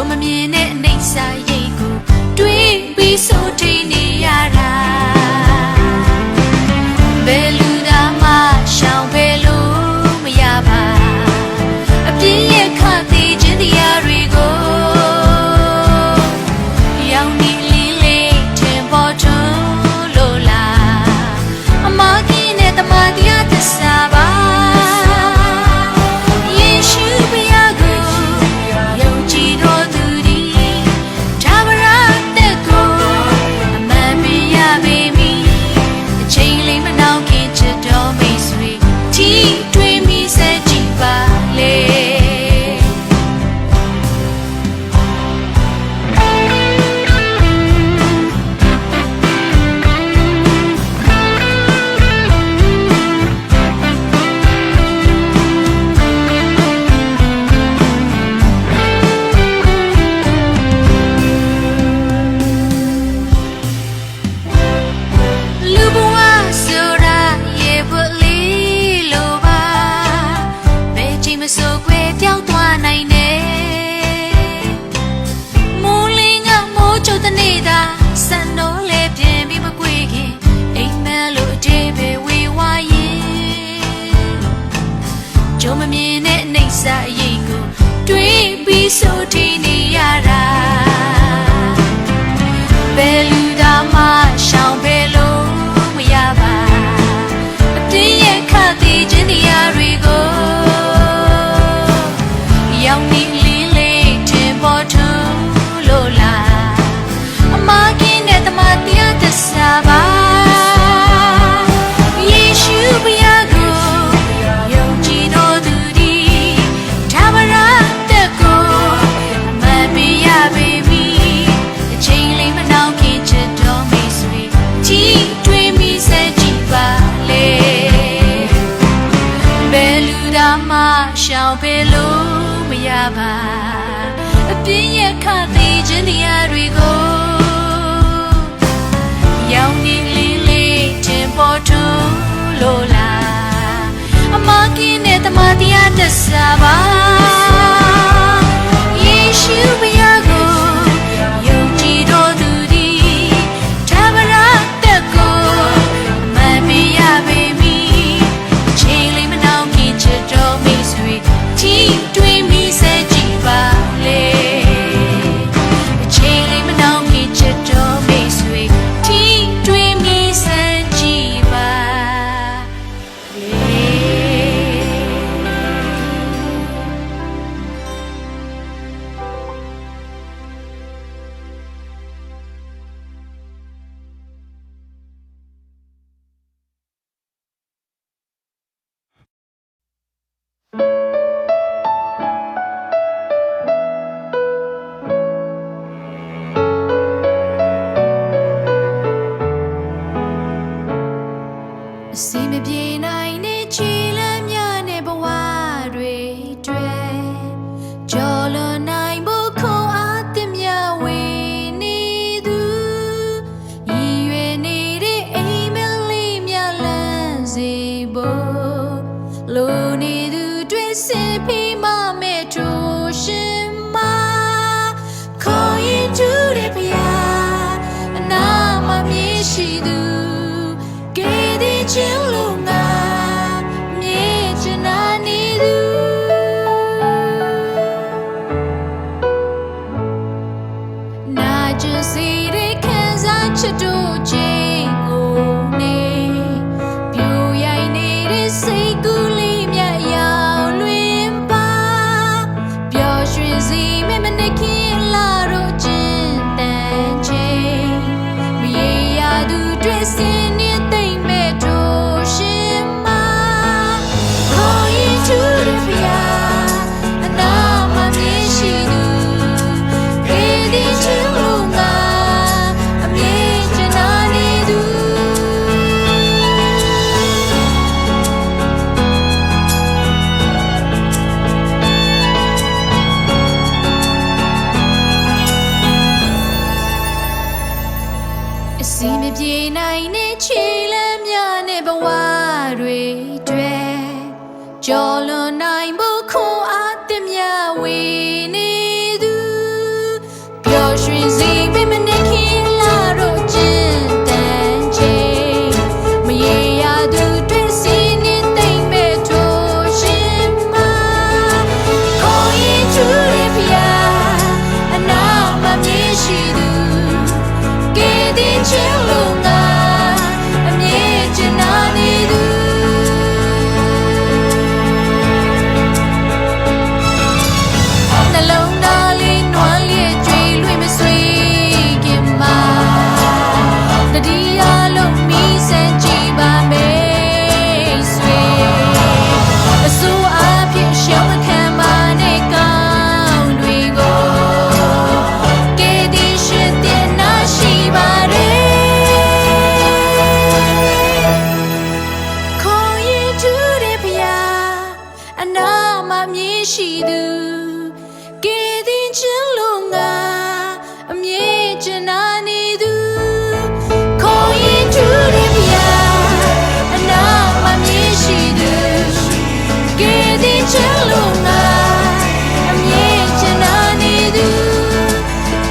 မမြင်တဲ့အိဋ္ဌာရိတ်ကိုတွေးပြီးဆိုထိနေရတာဘယ်လူသားမှရှောင်ဖယ်လို့မရပါအပြင်းရဲ့ခသေးခြင်းတရားတွေကိုရောင်နေလေးလေးထင်ပေါ်ထွန်းလို့လားအမကြီးနဲ့တမတရားသစ္စာပါယေရှုဘုရားကိုယုံကြည်တော်သူဒီဒါဝရတဲ့ကိုအမှန်ပြရပေမည်အချိန်လေးမနှောင့်ခင်ချစ်တော်မိတ်ဆွေတီးတွေးမိစကြည့်ပါလေမမြင်တဲ့အိဋ္ဌာရိတ်ကိုတွေးပြီးဆိုထိနေရတာဘယ်လူသားမှရှောင်ဖယ်လို့မရပါအပြင်းရဲ့ခသေးခြင်းတရားတွေကိုရောင်နေလေးလေးထင်ပေါ်ထွန်းလို့လားအမကင်းတဲ့တမတရားသစ္စာပါယေရှုဘုရားကိုယုံကြည်တော်သူဒါဝရတဲ့ကိုအမှန်ပြရပေမည်အချိန်လေးမနှောင့်ခင်ချစ်တော်မိတ်ဆွေတီးတွေးမိစကြည့်ပါလေဘယ်လူသားမှရှောင်ဖယ်လို့မရပါအပြင်းရဲ့ခသေးခြင်းတရားတွေကိုရောင်နေလေးလေးထင်ပေါ်ထွန်းလို့လားအမကင်းနဲ့တမတရားသစ္စာပါယေရှုဘုရားကိုယုံကြည်တော်သူဒီဒါဝရတဲ့ကိုအမှန်ပြရပေမည်အချိန်လေးမနှောင့်ခင်ချစ်တော်မိတ်ဆွေတီးတွေးမိစကြည့်ပါလေအချိန်လေးမနှောင့်ခင်ချစ်တော်မိတ်ဆွေတီးတွေးမိစကြည့်ပါလေအစီမပြေနိုင်တဲ့ချီလမ်းများနဲ့ဘဝတွေတွေ့ကြော်လွန်နိုင်ဖို့ခွန်အားသစ်များဝေနေသူရည်ရွယ်နေတဲ့အိမ်မလေးများလမ်းစေဖို့လိုနေသူတွေစ ချင်လို့ငါအမြဲကျန်နာနေသူခေါ်ရင်ထူတယ်ဗျာအနာမမြင်ရှိသူကဲဒီချင်လို့ငါအမြဲကျန်နာနေသူ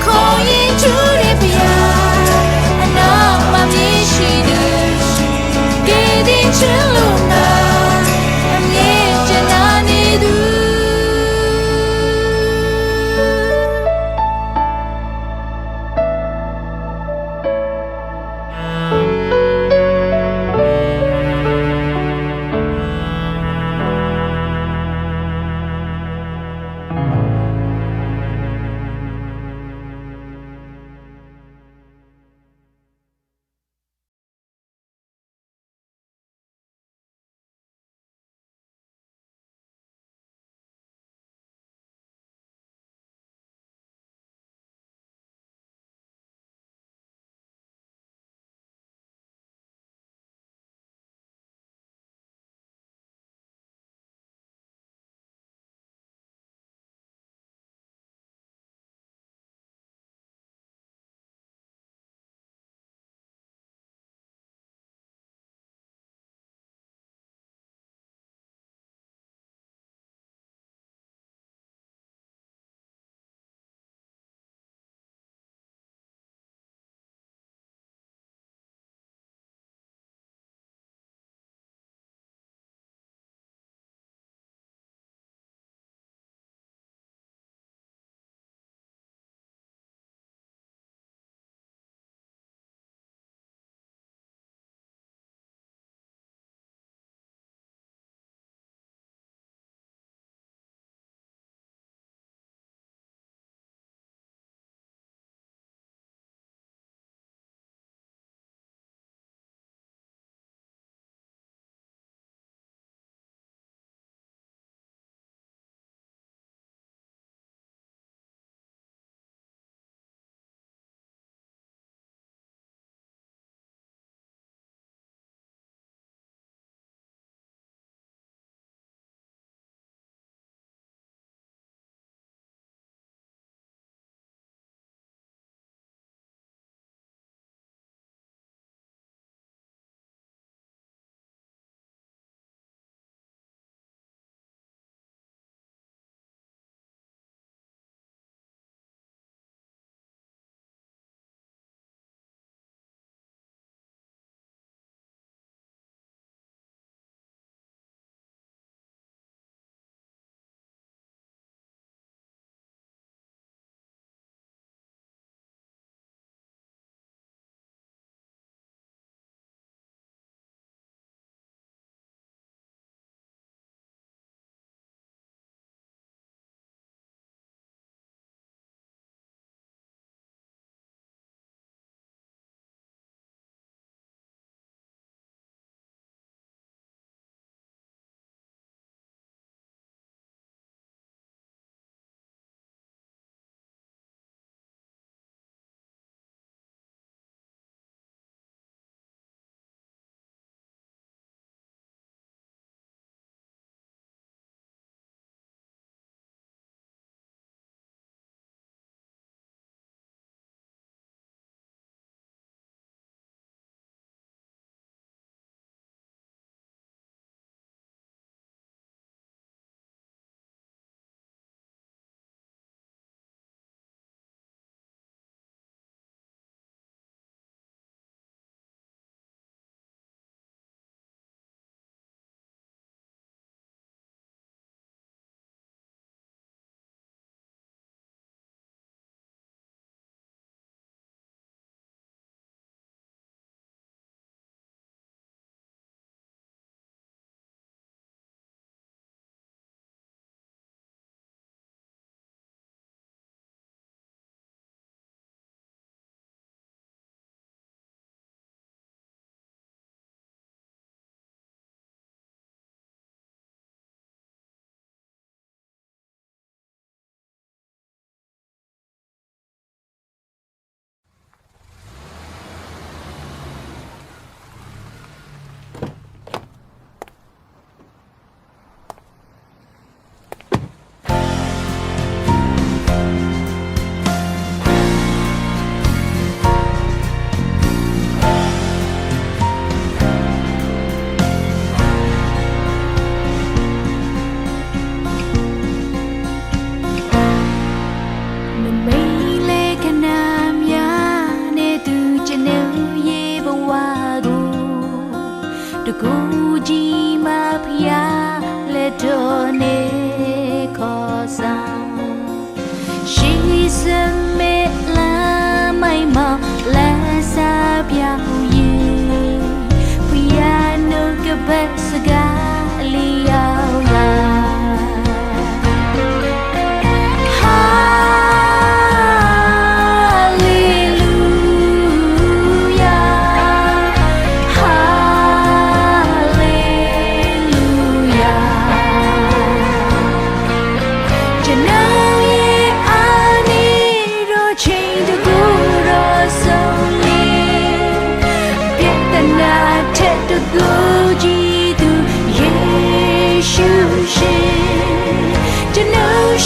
ခေါ်ရင်ထူတယ်ဗျာအနာမမြင်ရှိသူကဲဒီချင်လို့ငါအမြဲကျန်နာနေသူ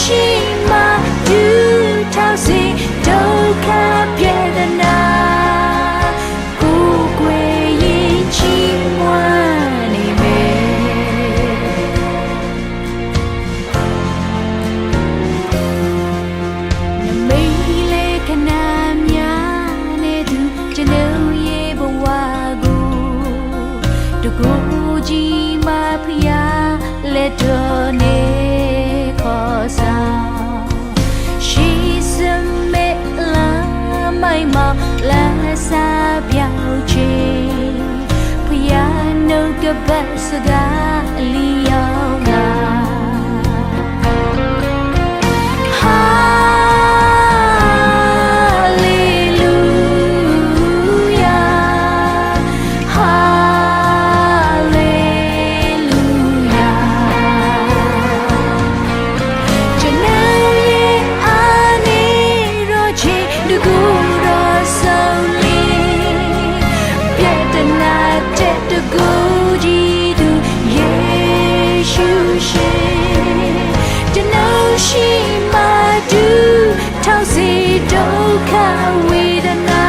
ရှိမှဒူးထောက်စေဒုက္ခပြဒနာကိုယ်ွယ်ရင်ချီးမွမ်းနေမယ်နမိတ်လေခဏများနေသူကျွန်ုပ်ရဲ့ဘဝကိုတကူကြီးမဖျားလက်တော်နေခေါ်စားရှိစမဲလာမိုင်မလာစားပြောင်းချေဖျားနှုတ်ကပတ်စကားအလီရောက်လာထောက်စေဒုက္ခဝေဒနာ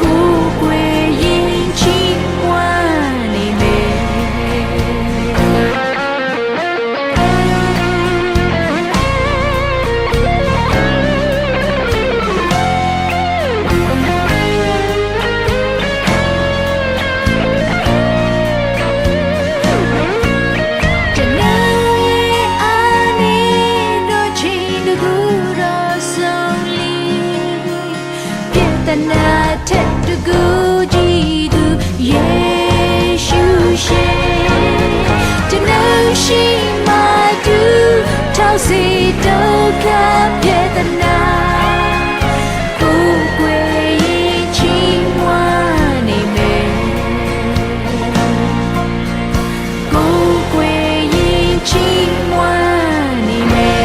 ကိုယ်ွယ်ရင်ချီးမွမ်းနေမယ်နာထက်တကူကြည်သူယေရှုရှင်ကျွန်ုပ်ရှိမှသူထောက်စေဒုက္ခပြဒနာကိုယ်ွယ်ရင်ချီးမွမ်းနေမယ်ကိုယ်ွယ်ရင်ချီးမွမ်းနေမယ်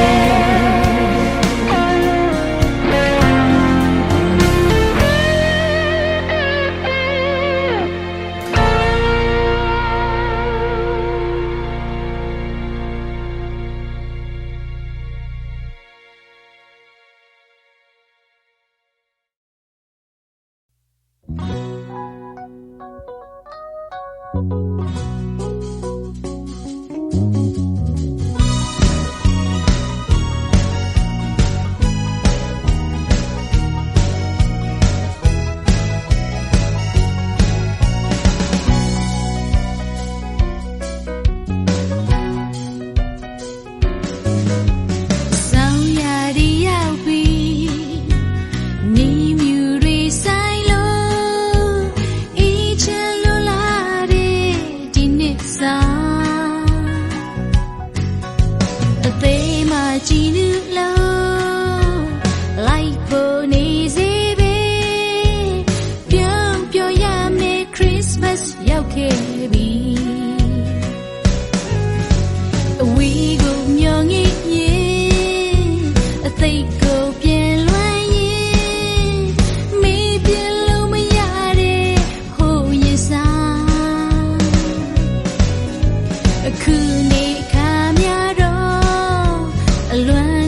လွမ်း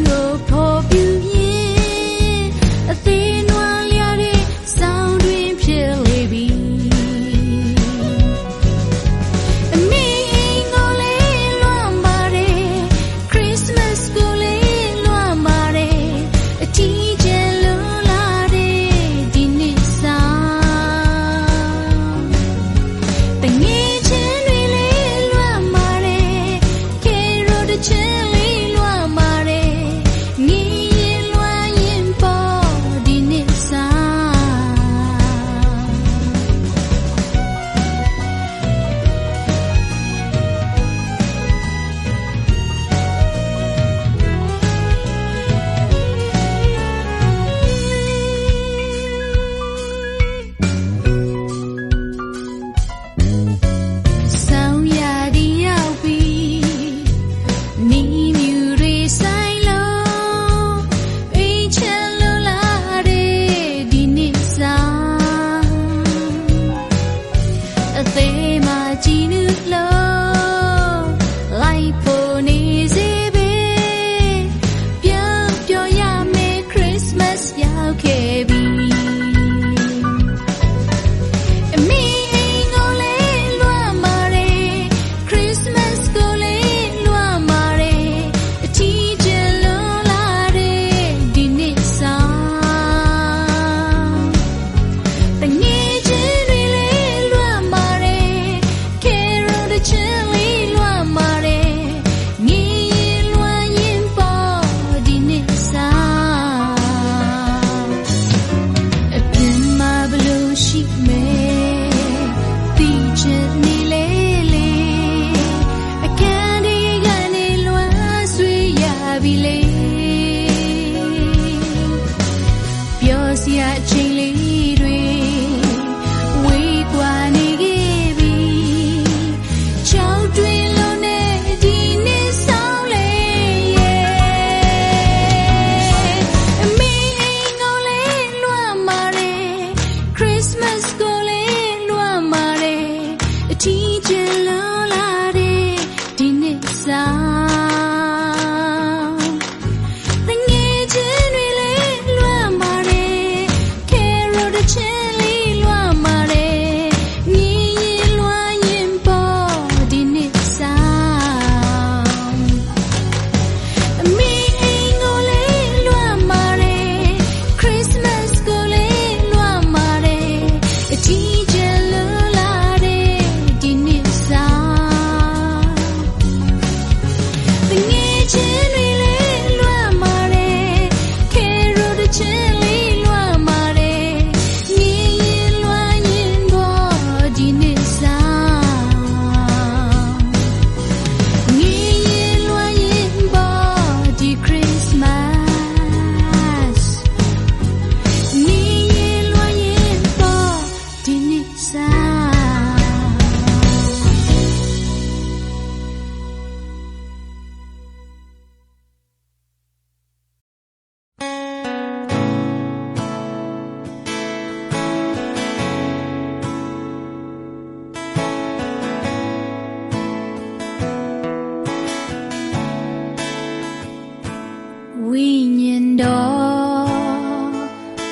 ဝိညာဉ်တော်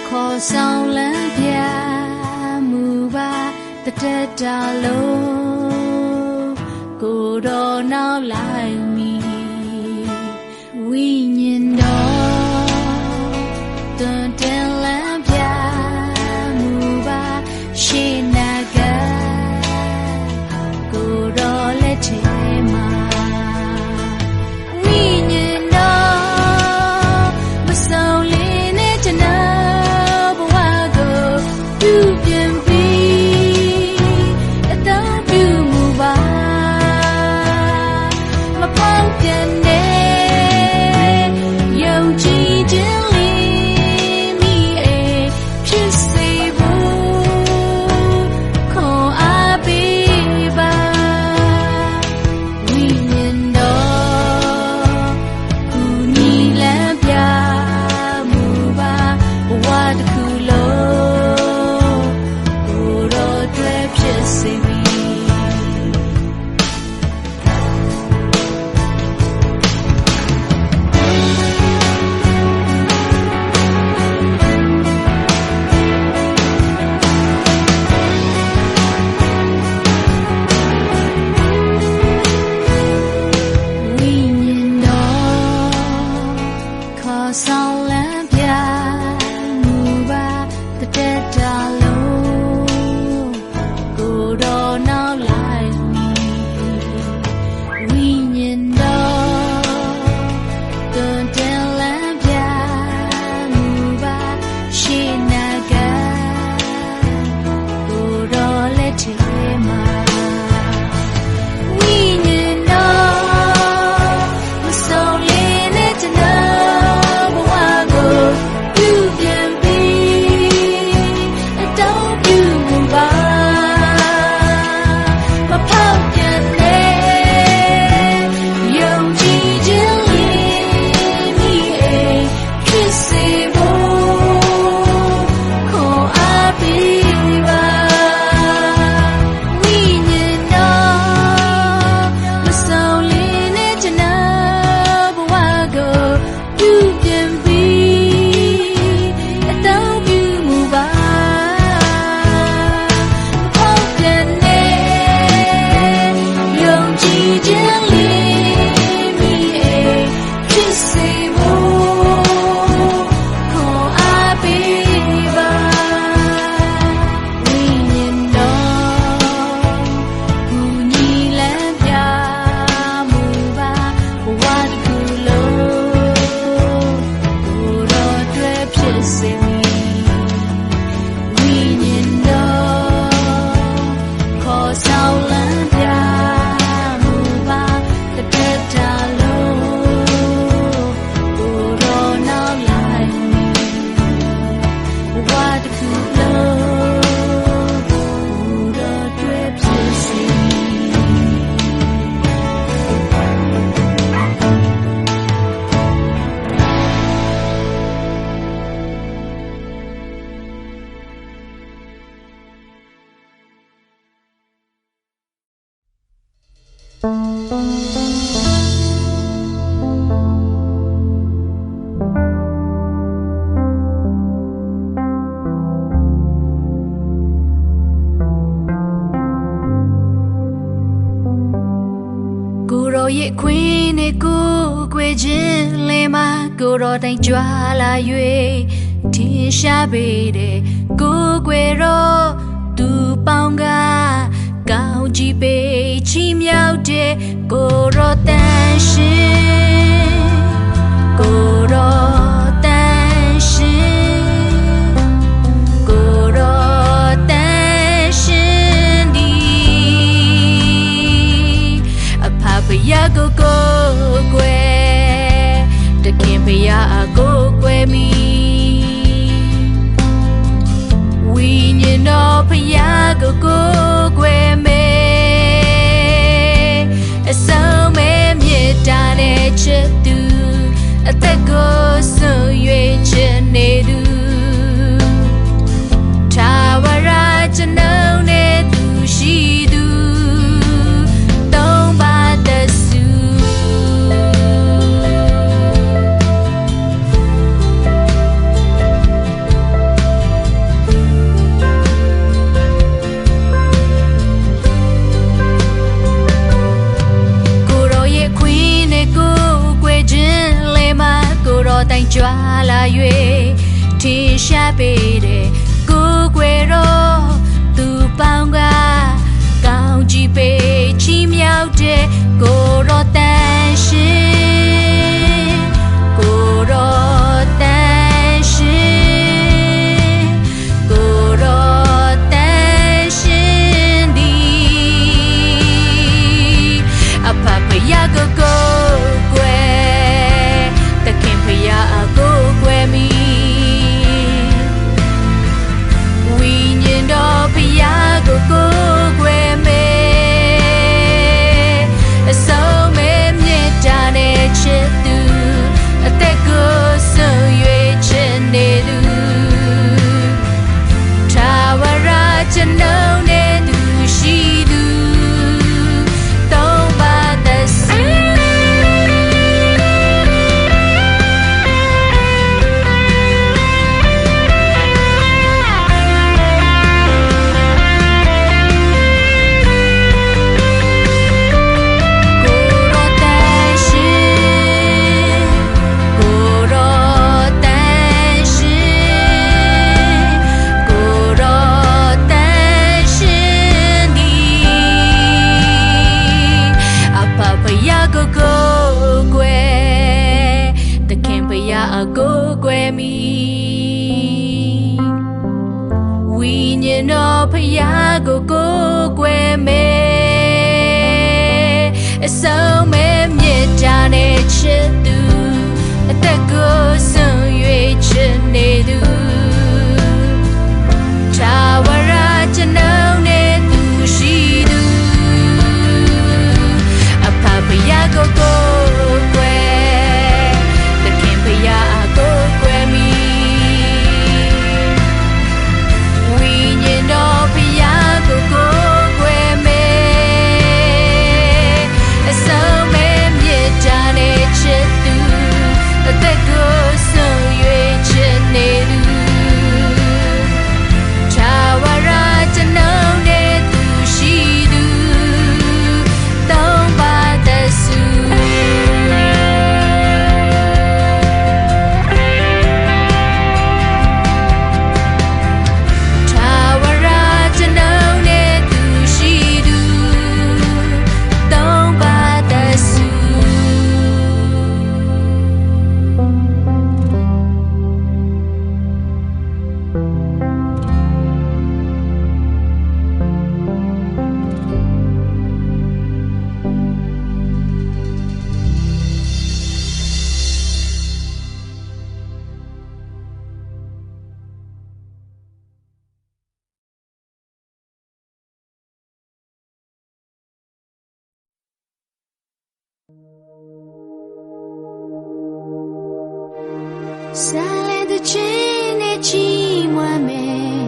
ခေါ်ဆောင်လမ်းပြမူပါတသက်တာလုံးကိုယ်တော်နောက်လိုက်မီဝိညာဉ်တော်တွင်တင်လမ်းပြမူပါရှေးနာကကိုယ်တော်လက်ထဲမှာရဲ့ခွင်းနဲ့ကိုကွယ်ခြင်းလင်းမှာကိုတော်တိုင်ကြွာလာ၍ထင်ရှားပေတဲ့ကိုကွယ်တော်သူပေါင်းကကောင်းကြီးပေချီးမြှောက်တဲ့ကိုတော်တန်ရှင်ကိုတော်တန်ရှင်ကိုတော်တန်ရှင်ဒီအဖဖယားကိုကွယ်တခင်ဖယားကိုကွယ်မီဝိညာဉ်တော်ဖယားကိုကွယ်မေအဆုံးမဲ့မြေတားတဲ့ချစ်သူအသက်ကိုဆွရွေးချင်နေသူထာဝရကျွန်ုပ်နဲ့သူရှိသူသုံးပါသက်စု ရှာပေးတဲ့ကိုယ်ွယ်တော့သူပေါင်းကကောင်းကြည့်ပေးချီးမြှောက်တဲ့ကိုတော်တန်ရှင်ကိုတော်တန်ရှင်ကိုတော်တန်ရှင်ဒီအဖဖယာကိုကိုွယ်တခင်ဖယာကိုွယ်မီကိုွယ်မေအဆုံးမဲမြတ်တာနဲ့ချစ်သူအသက်ကိုဆုံး၍ချစ်နေသူထာဝရကျွန်ုပ်နဲ့သူရှိသူသုံးပါသက်စုကိုွယ်မီဝိညာဉ်တော်ဖယားကိုွယ်မေအဆုံးမဲမြတ်တာနဲ့ချစ်သူအသက်ကိုဆုံး၍ချစ်နေသူထာဝရကျွန်ုပ်နဲ့သူရှိသူအဖဖယားကိုွယ်သခင်ဖယားကိုွယ်မီဝိညာဉ်တော်ဖယားကိုွယ်မေအဆုံးမဲမြတ်တာနဲ့ချစ်သူအသက်ကိုဆုံး၍ချစ်နေသူထာဝရကျွန်ုပ်နဲ့သူရှိသူသုံးပါသက်စုဆာလတဲ့ချင်းနဲ့ချီးမွမ်းမယ်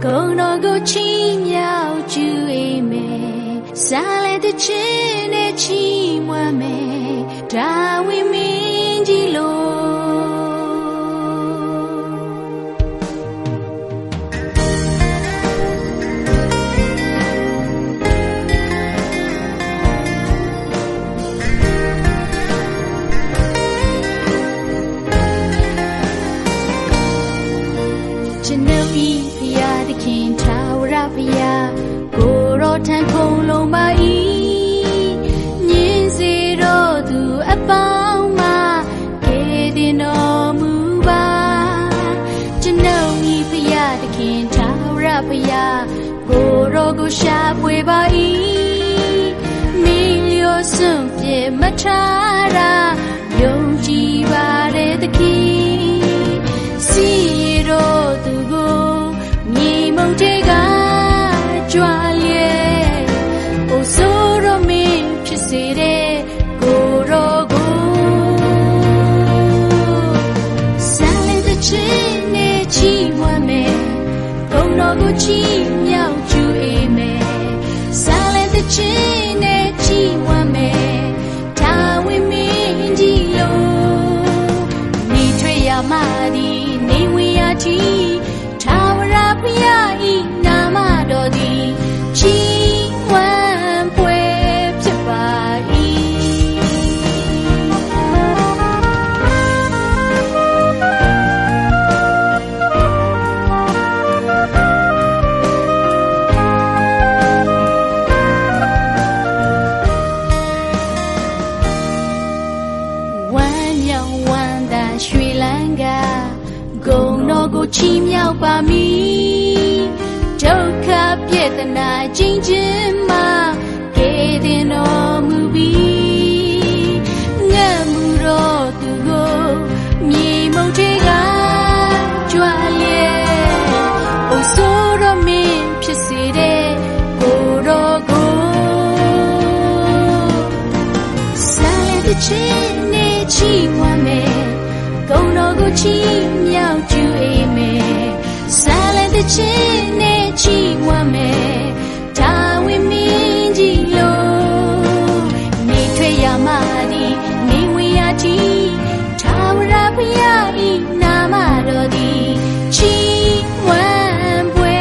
ဂုဏ်တော်ကိုချီးမြှောက်ကြွေးမယ်ဆာလတဲ့ချင်းနဲ့ချီးမွမ်းမယ်ဒါဝိမင်းကြီးလို့ဖယားကိုရောထံခုံလုံးပါ၏ညင်စေတော်သူအပေါင်းမှာကယ်တင်တော်မူပါကျွန်ုပ်ဤဖယားသခင်ထာဝရဖယားကိုရောကိုရှာဖွေပါ၏မိလျော်စွန့်ပြေမထားတာယုံကြည်ပါတဲ့သခင်စီရတော်သူကိုမြေမုံတဲ့ကကြွားလျက်အိုဆိုးရမင်းဖြစ်စေတဲ့ကိုရောကိုဆာလတဲ့ချင်းနဲ့ချီးမွမ်းမယ်ဂုဏ်တော်ကိုချီးမြှောက်ကြွေးမယ်ဆာလတဲ့ချင်းနဲ့ချီးမွမ်းမယ်ဒါဝိမင်းကြီးလို့နေထွေရမှသည်နေဝင်ရတီထာဝရဘုရားဤနာမတော်သည်ချီးမွမ်းပွဲဖြစ်ပါ၏ ဝမ်းသာရွှေလန်းကဂုဏ်တော်ကိုချီးမြှောက်ပါမည်ဒုက္ခပြည့်တနာချင်းချင်းမှာကယ်တင်တော်မူပြီးငတ်မှုတော်သူကိုမြေမုတ်တွေကကြွားလျက်အိုဆိုးတော်မင်းဖြစ်စေတဲ့ကိုတော်ကိုဆာလတဲ့ချင်းနဲ့ချီးမွမ်းမယ်ဂုဏ်တော်ကိုချီးမြှောက်ကြွေးမယ်ဆာလတဲ့ချင်းနဲ့ချီးမွမ်းမယ်ဒါဝိမင်းကြီးလို့နေထွက်ရမှသည်နေဝင်ရသည်ထာဝရဘုရားဤနာမတော်သည်ချီးမွမ်းပွဲ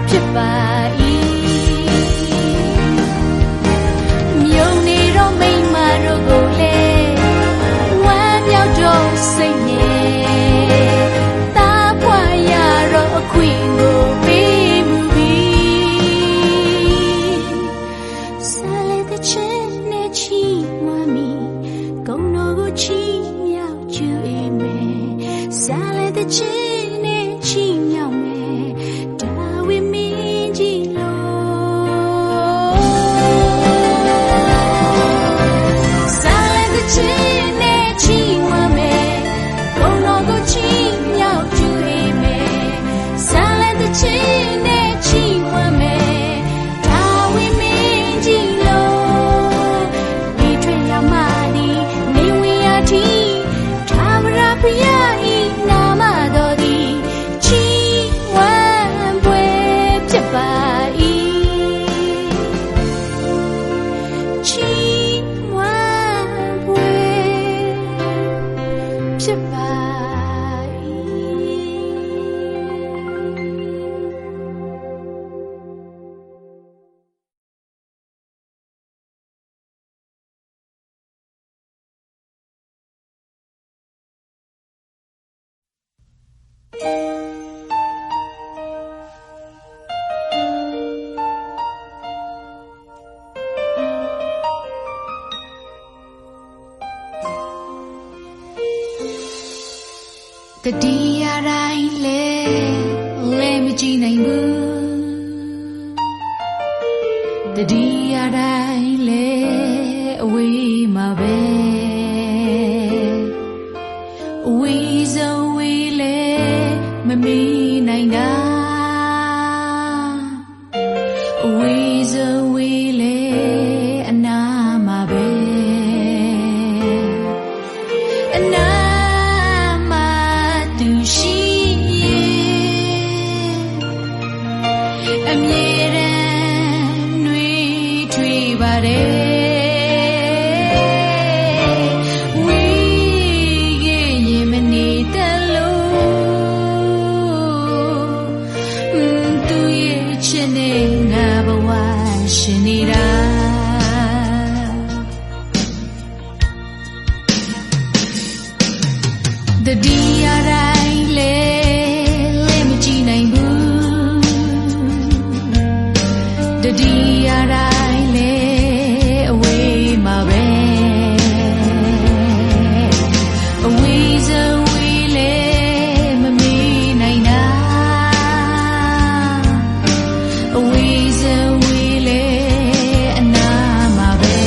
ဖြစ်ပါ၏မြုံနေတော့မိမတို့ကိုလည်းဝမ်းမြောက်တော်စိတ်နဲ့တာဖွာရတော့အခွင့်ကိုပေးမှုပြီးဆာလေတဲ့ချင်းနဲ့ချီးမွမ်းမည်ဂုဏ်တော်ကိုချီးမြှောက်ကြွေးမယ်ဆာလေတဲ့ချင်းနဲ့ချီးမြှောက်မယ်ဒါဝိမင်းကြီးလို့ဆာလေတဲ့ချင်းနဲ့ချီးမွမ်းမယ်ဂုဏ်တော်ကိုချီးမြှောက်ကြွေးမယ်ဆာလေတဲ့ချင်းနဲ့ချီးမွမ်းမယ်ဒါဝိမင်းကြီးလို့နေထွက်ရမှသည်နေဝင်ရသည်ထာဝရဘုရားဤနာမတော်သည်ချီးမွမ်းပွဲဖြစ်ပါ၏ချီးမွမ်းပွဲဖြစ်ပါတတိယတိုင်းလဲမကြည့်နိုင်ဘူးတတိယတိုင်းလဲအဝေးမှာပဲအဝေးဆုံးဝေးလဲမမီနိုင်တာအဝေးဆုံးဝေးလဲအနာမှာပဲအနာအမြဲတမ်းနှွေးထွေးပါတယ်ဝေးခဲ့ရင်မနေတတ်လို့သူရဲ့ချစ်နဲ့ငါဘဝရှင်နေတာတတိယတိုင်းလဲမကြည့်နိုင်ဘူးတတိယတိုင်းလဲအဝေးမှာပဲအဝေးဆုံးဝေးလဲမမီနိုင်တာအဝေးဆုံးဝေးလဲအနာမှာပဲ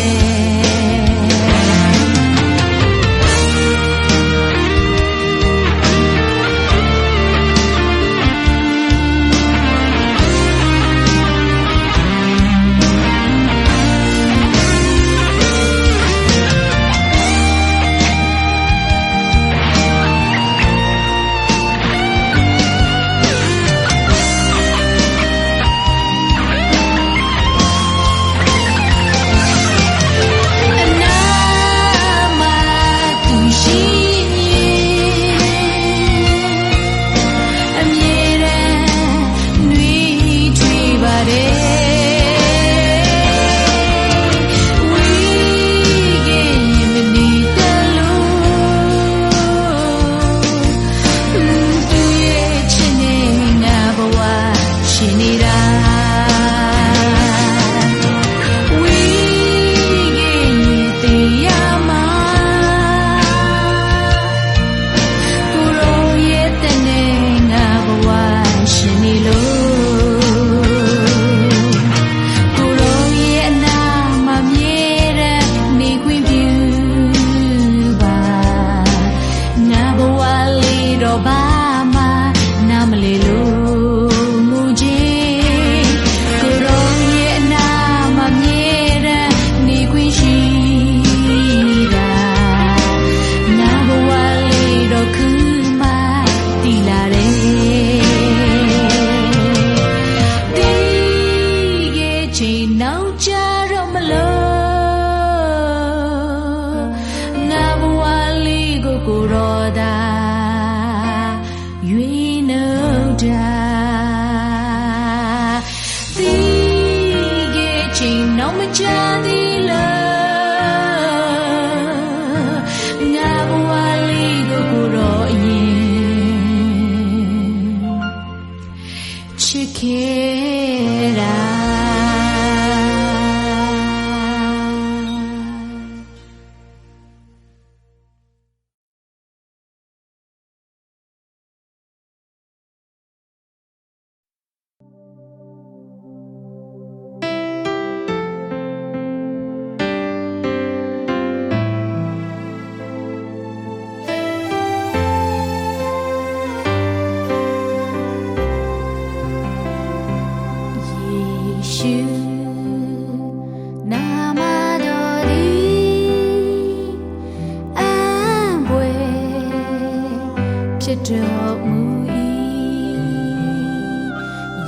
ဖြစ်တော်မူ၏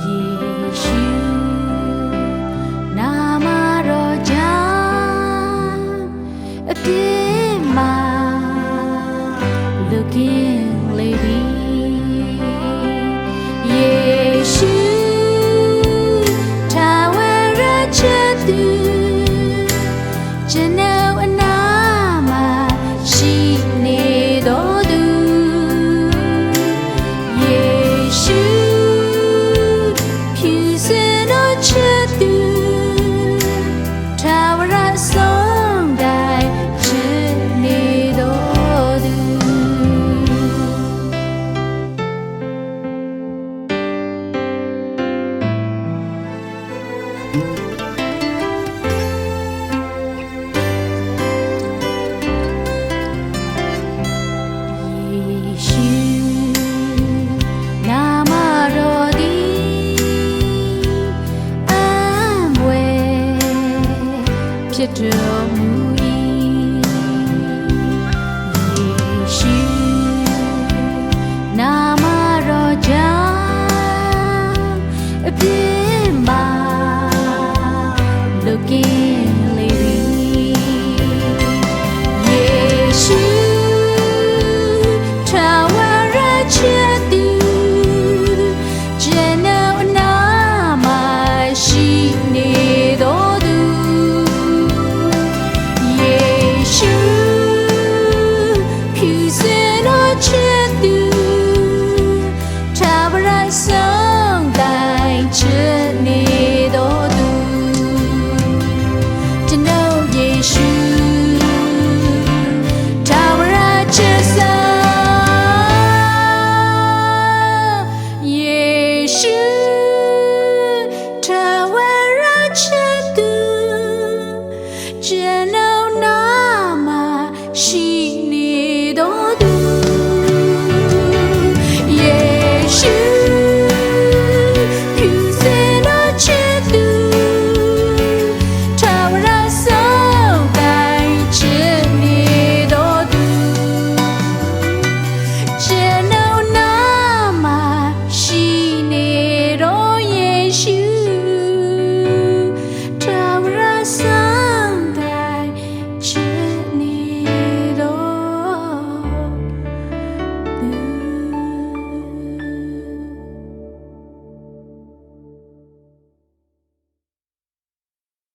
ယေရှုနာမတော်ကြောင့်အပြစ်မှာလွတ်ကင်းလေပြီယေရှုထာဝရချစ်သူကျွန်ုပ်အနာမှာရှိနေတော်သူယေရှုဖြူစင်တော်ချစ်သူထာဝရဆုံးတိုင်းချစ်နေတော်သူဖြစ်တော်